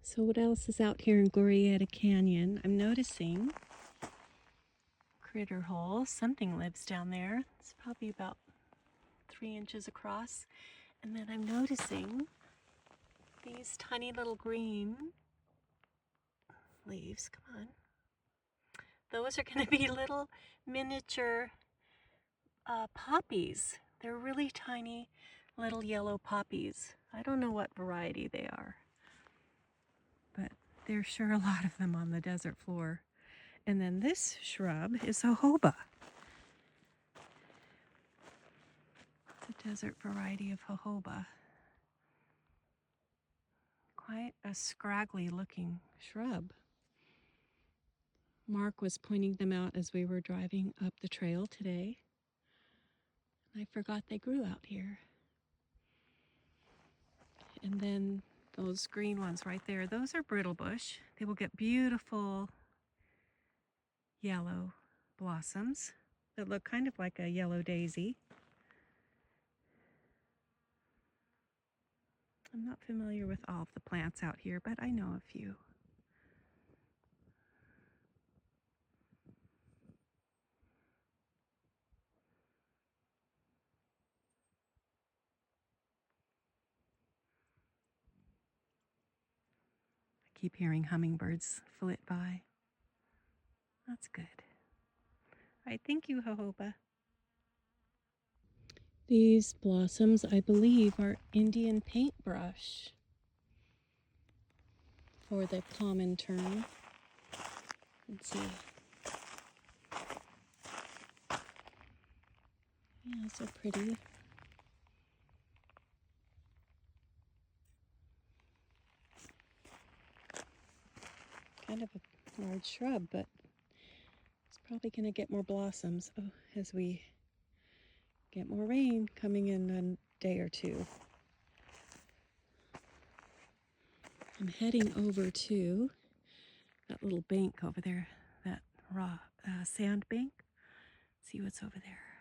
So what else is out here in Glorieta Canyon? I'm noticing critter holes. Something lives down there. It's probably about 3 inches across. And then I'm noticing these tiny little green leaves. Come on. Those are going to be little miniature poppies. They're really tiny little yellow poppies. I don't know what variety they are, but there's sure a lot of them on the desert floor. And then this shrub is jojoba. It's a desert variety of jojoba. Quite a scraggly looking shrub. Mark was pointing them out as we were driving up the trail today. I forgot they grew out here. And then those green ones right there, those are brittle bush. They will get beautiful yellow blossoms that look kind of like a yellow daisy. I'm not familiar with all of the plants out here, but I know a few. I keep hearing hummingbirds flit by. That's good. All right, thank you, jojoba. These blossoms, I believe, are Indian paintbrush, for the common term. Let's see. Yeah, so pretty. Kind of a large shrub, but it's probably going to get more blossoms as we get more rain coming in a day or two. I'm heading over to that little bank over there, that raw sand bank. See what's over there.